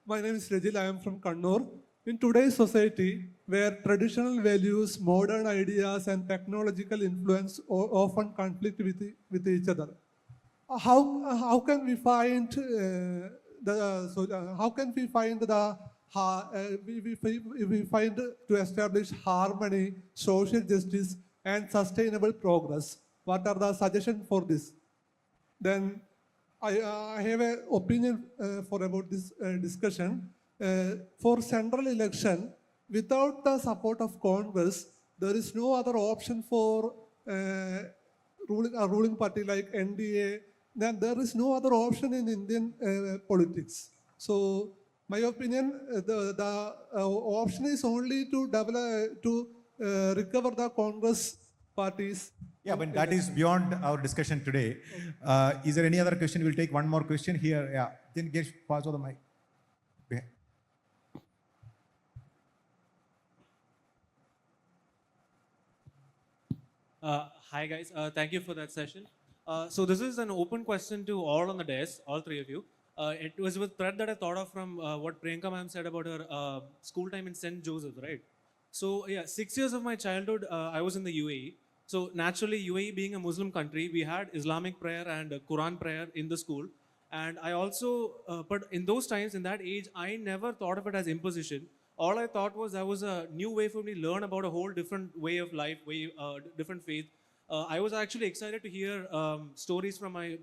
My name is Rajil. I am from Kannur. In today's society, where traditional values, modern ideas, and technological influence often conflict with each other, how can we find how can we find we find to establish harmony, social justice, and sustainable progress? What are the suggestions for this? Then I have an opinion for about this discussion. For central election, without the support of Congress, there is no other option for ruling a ruling party like NDA. Then there is no other option in Indian politics. So, my opinion, the option is only to develop recover the Congress parties. Yeah, but that is beyond our discussion today. Is there any other question? We'll take one more question here. Yeah, then get pass on the mic. Yeah. Hi guys, thank you for that session. So this is an open question to all on the desk, all three of you. It was with thread that I thought of from what Priyanka ma'am said about her school time in St. Joseph, right? So yeah, 6 years of my childhood, I was in the UAE. So naturally, UAE being a Muslim country, we had Islamic prayer and Quran prayer in the school. And I also, but in those times, in that age, I never thought of it as imposition. All I thought was that was a new way for me to learn about a whole different way of life, different faith. I was actually excited to hear stories from my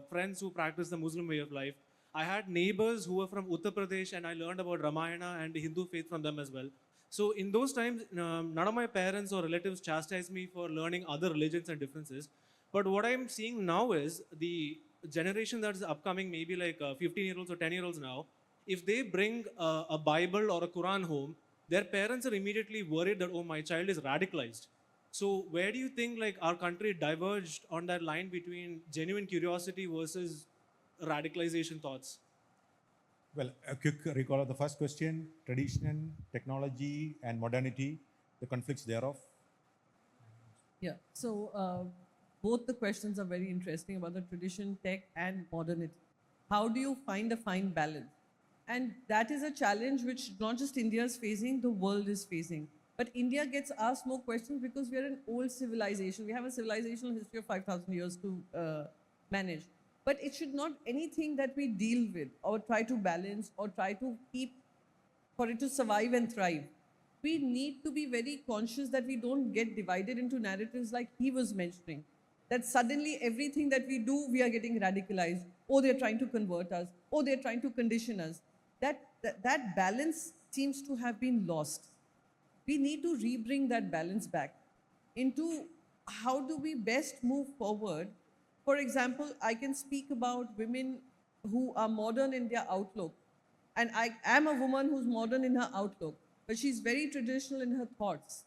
friends who practice the Muslim way of life. I had neighbors who were from Uttar Pradesh, and I learned about Ramayana and the Hindu faith from them as well. So in those times, none of my parents or relatives chastised me for learning other religions and differences. But what I'm seeing now is the generation that's upcoming, maybe like 15-year-olds or 10-year-olds now, if they bring a Bible or a Quran home, their parents are immediately worried that, oh, my child is radicalized. So where do you think like our country diverged on that line between genuine curiosity versus radicalization thoughts? Well, a quick recall of the first question: tradition, technology, and modernity, the conflicts thereof. Yeah, so both the questions are very interesting about the tradition, tech, and modernity. How do you find a fine balance? And that is a challenge which not just India is facing, the world is facing. But India gets asked more questions because we are an old civilization. We have a civilizational history of 5,000 years to manage. But it should not anything that we deal with or try to balance or try to keep for it to survive and thrive. We need to be very conscious that we don't get divided into narratives like he was mentioning. That suddenly everything that we do, we are getting radicalized. Oh, they're trying to convert us. Oh, they're trying to condition us. That balance seems to have been lost. We need to rebring that balance back into how do we best move forward. For example, I can speak about women who are modern in their outlook. And I am a woman who's modern in her outlook, but she's very traditional in her thoughts.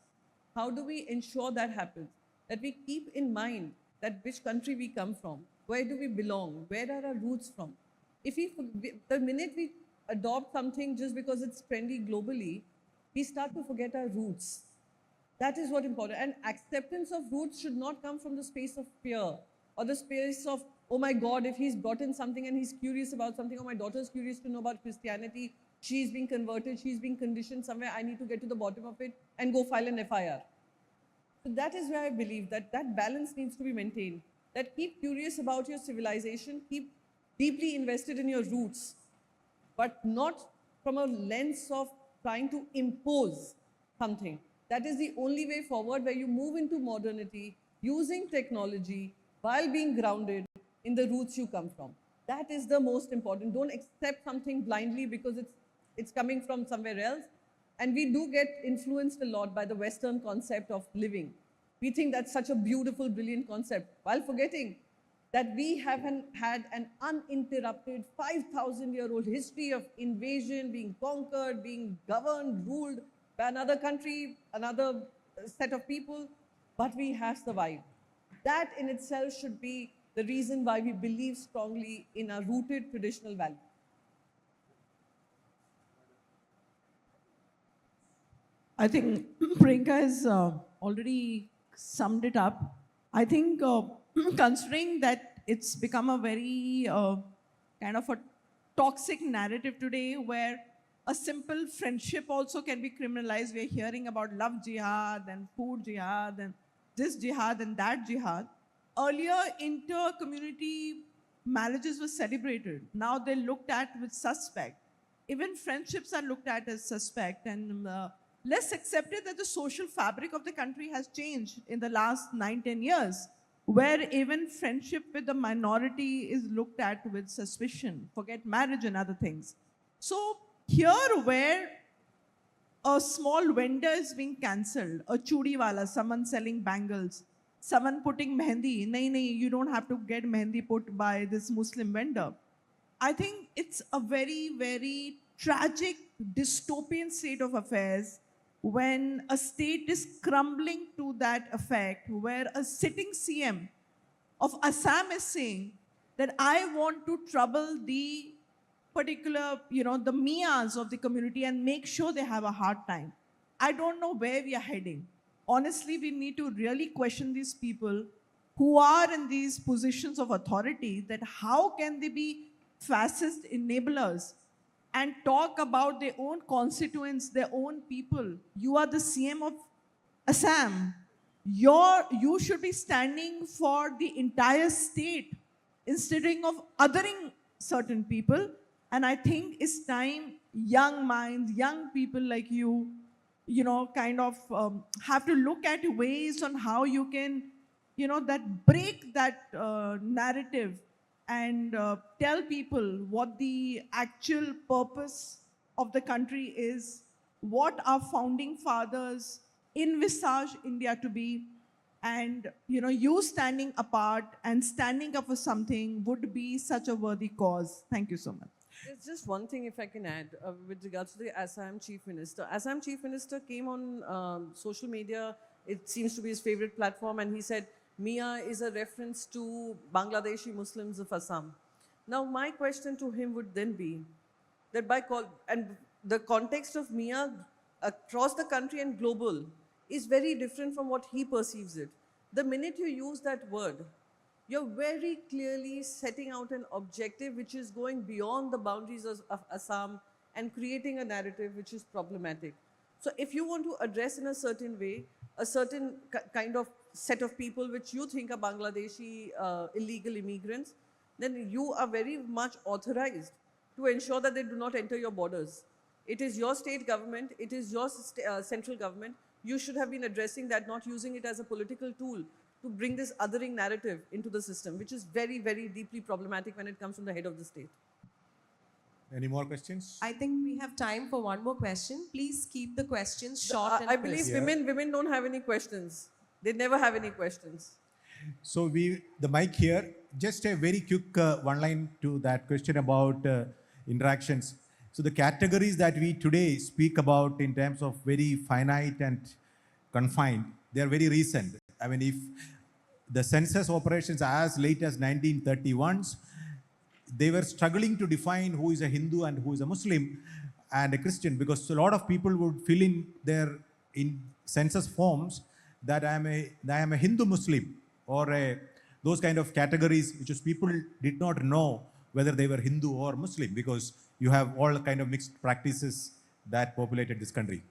How do we ensure that happens? That we keep in mind that which country we come from, where do we belong, where are our roots from? If the minute we adopt something just because it's trendy globally, we start to forget our roots. That is what important. And acceptance of roots should not come from the space of fear or the space of, oh my God, if he's brought in something and he's curious about something, or my daughter's curious to know about Christianity, she's being converted, she's being conditioned somewhere, I need to get to the bottom of it and go file an FIR. So that is where I believe that that balance needs to be maintained. That keep curious about your civilization, keep deeply invested in your roots, but not from a lens of trying to impose something. That is the only way forward, where you move into modernity, using technology, while being grounded in the roots you come from. That is the most important. Don't accept something blindly because it's coming from somewhere else. And we do get influenced a lot by the Western concept of living. We think that's such a beautiful, brilliant concept, while forgetting that we haven't had an uninterrupted 5,000-year-old history of invasion, being conquered, being governed, ruled by another country, another set of people, but we have survived. That in itself should be the reason why we believe strongly in our rooted traditional values. I think Priyanka has already summed it up. I think considering that it's become a very kind of a toxic narrative today where a simple friendship also can be criminalized. We're hearing about love jihad and food jihad and this jihad and that jihad. Earlier, inter-community marriages were celebrated. Now they're looked at with suspect. Even friendships are looked at as suspect, and less accepted that the social fabric of the country has changed in the last 9-10 years, where even friendship with the minority is looked at with suspicion, forget marriage and other things. So here where a small vendor is being cancelled, a chudi wala, someone selling bangles, someone putting mehendi, nahi, you don't have to get mehendi put by this Muslim vendor. I think it's a very, very tragic, dystopian state of affairs when a state is crumbling to that effect, where a sitting CM of Assam is saying that I want to trouble the particular, the Mias of the community and make sure they have a hard time. I don't know where we are heading. Honestly, we need to really question these people who are in these positions of authority, that how can they be fascist enablers and talk about their own constituents, their own people. You are the CM of Assam. You should be standing for the entire state instead of othering certain people. And I think it's time young minds, young people like you, have to look at ways on how you can, that break that narrative and tell people what the actual purpose of the country is, what our founding fathers envisaged India to be, and you standing apart and standing up for something would be such a worthy cause. Thank you so much. There's just one thing, if I can add, with regards to the Assam Chief Minister. Assam Chief Minister came on social media, it seems to be his favorite platform, and he said, Mia is a reference to Bangladeshi Muslims of Assam. Now, my question to him would then be that and the context of Mia across the country and global is very different from what he perceives it. The minute you use that word, you're very clearly setting out an objective which is going beyond the boundaries of Assam and creating a narrative which is problematic. So if you want to address in a certain way, a certain kind of set of people which you think are Bangladeshi illegal immigrants, then you are very much authorized to ensure that they do not enter your borders. It is your state government, it is your central government. You should have been addressing that, not using it as a political tool to bring this othering narrative into the system, which is very, very deeply problematic when it comes from the head of the state. Any more questions? I think we have time for one more question. Please keep the questions short and I believe crisp. women don't have any questions. They never have any questions. So the mic here, just a very quick one line to that question about interactions. So the categories that we today speak about in terms of very finite and confined, they are very recent. I mean, if the census operations as late as 1931s, they were struggling to define who is a Hindu and who is a Muslim and a Christian, because a lot of people would fill in their census forms that I am a Hindu Muslim, or those kind of categories, which is people did not know whether they were Hindu or Muslim, because you have all kind of mixed practices that populated this country.